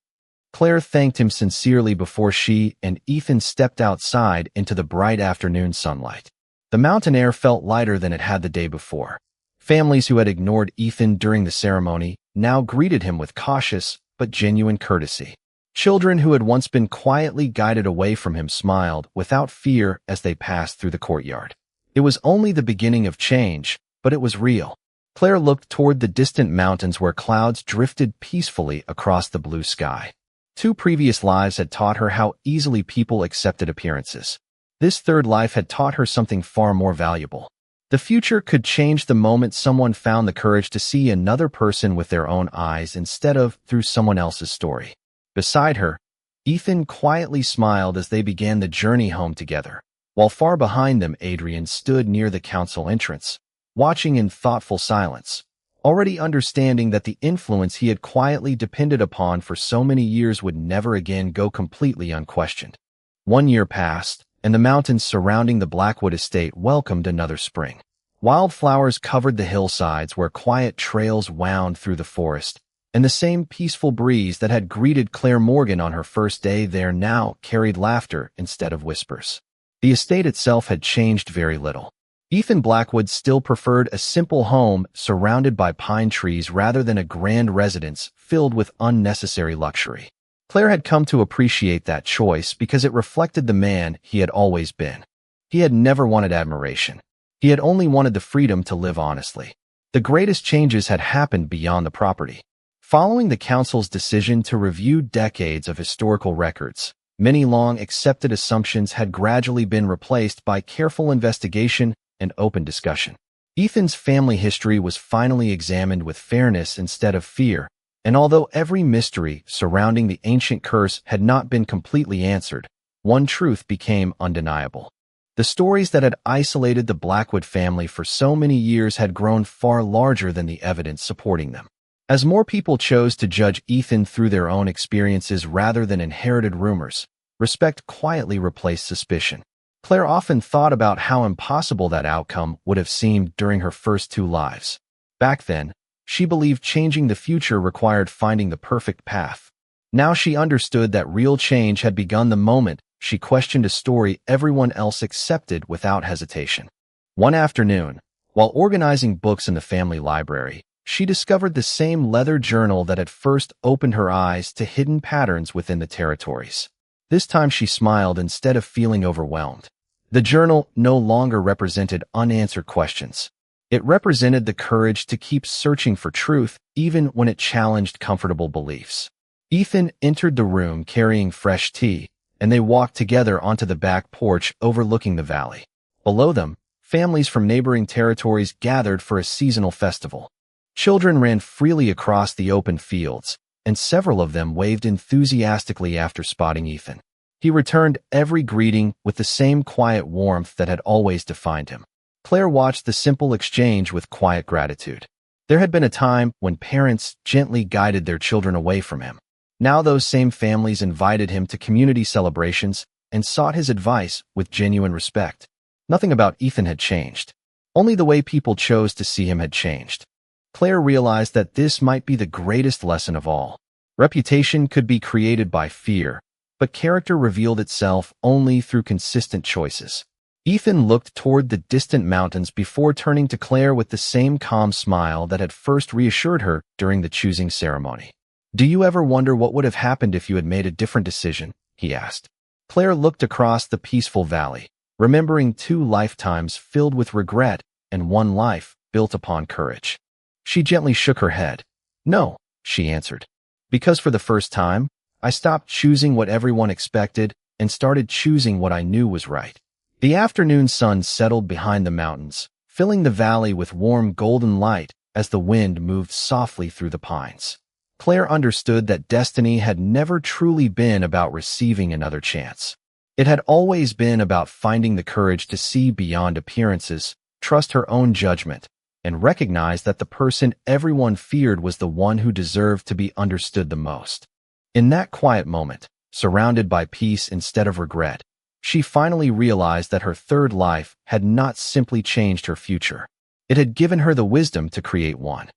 Claire thanked him sincerely before she and Ethan stepped outside into the bright afternoon sunlight. The mountain air felt lighter than it had the day before. Families who had ignored Ethan during the ceremony now greeted him with cautious but genuine courtesy. Children who had once been quietly guided away from him smiled without fear as they passed through the courtyard. It was only the beginning of change, but it was real. Claire looked toward the distant mountains where clouds drifted peacefully across the blue sky. 2 previous lives had taught her how easily people accepted appearances. This third life had taught her something far more valuable. The future could change the moment someone found the courage to see another person with their own eyes instead of through someone else's story. Beside her, Ethan quietly smiled as they began the journey home together, while far behind them Adrian stood near the council entrance, watching in thoughtful silence, already understanding that the influence he had quietly depended upon for so many years would never again go completely unquestioned. 1 year passed, and the mountains surrounding the Blackwood estate welcomed another spring. Wildflowers covered the hillsides where quiet trails wound through the forest, and the same peaceful breeze that had greeted Claire Morgan on her first day there now carried laughter instead of whispers. The estate itself had changed very little. Ethan Blackwood still preferred a simple home surrounded by pine trees rather than a grand residence filled with unnecessary luxury. Claire had come to appreciate that choice because it reflected the man he had always been. He had never wanted admiration. He had only wanted the freedom to live honestly. The greatest changes had happened beyond the property. Following the council's decision to review decades of historical records, many long-accepted assumptions had gradually been replaced by careful investigation and open discussion. Ethan's family history was finally examined with fairness instead of fear, and although every mystery surrounding the ancient curse had not been completely answered, one truth became undeniable. The stories that had isolated the Blackwood family for so many years had grown far larger than the evidence supporting them. As more people chose to judge Ethan through their own experiences rather than inherited rumors, respect quietly replaced suspicion. Claire often thought about how impossible that outcome would have seemed during her first 2 lives. Back then, she believed changing the future required finding the perfect path. Now she understood that real change had begun the moment she questioned a story everyone else accepted without hesitation. One afternoon, while organizing books in the family library, she discovered the same leather journal that had first opened her eyes to hidden patterns within the territories. This time she smiled instead of feeling overwhelmed. The journal no longer represented unanswered questions. It represented the courage to keep searching for truth even when it challenged comfortable beliefs. Ethan entered the room carrying fresh tea, and they walked together onto the back porch overlooking the valley. Below them, families from neighboring territories gathered for a seasonal festival. Children ran freely across the open fields, and several of them waved enthusiastically after spotting Ethan. He returned every greeting with the same quiet warmth that had always defined him. Claire watched the simple exchange with quiet gratitude. There had been a time when parents gently guided their children away from him. Now those same families invited him to community celebrations and sought his advice with genuine respect. Nothing about Ethan had changed. Only the way people chose to see him had changed. Claire realized that this might be the greatest lesson of all. Reputation could be created by fear, but character revealed itself only through consistent choices. Ethan looked toward the distant mountains before turning to Claire with the same calm smile that had first reassured her during the choosing ceremony. "Do you ever wonder what would have happened if you had made a different decision?" he asked. Claire looked across the peaceful valley, remembering 2 lifetimes filled with regret and 1 life built upon courage. She gently shook her head. "No," she answered, "because for the first time, I stopped choosing what everyone expected and started choosing what I knew was right." The afternoon sun settled behind the mountains, filling the valley with warm golden light as the wind moved softly through the pines. Claire understood that destiny had never truly been about receiving another chance. It had always been about finding the courage to see beyond appearances, trust her own judgment, and recognize that the person everyone feared was the one who deserved to be understood the most. In that quiet moment, surrounded by peace instead of regret, she finally realized that her third life had not simply changed her future. It had given her the wisdom to create one.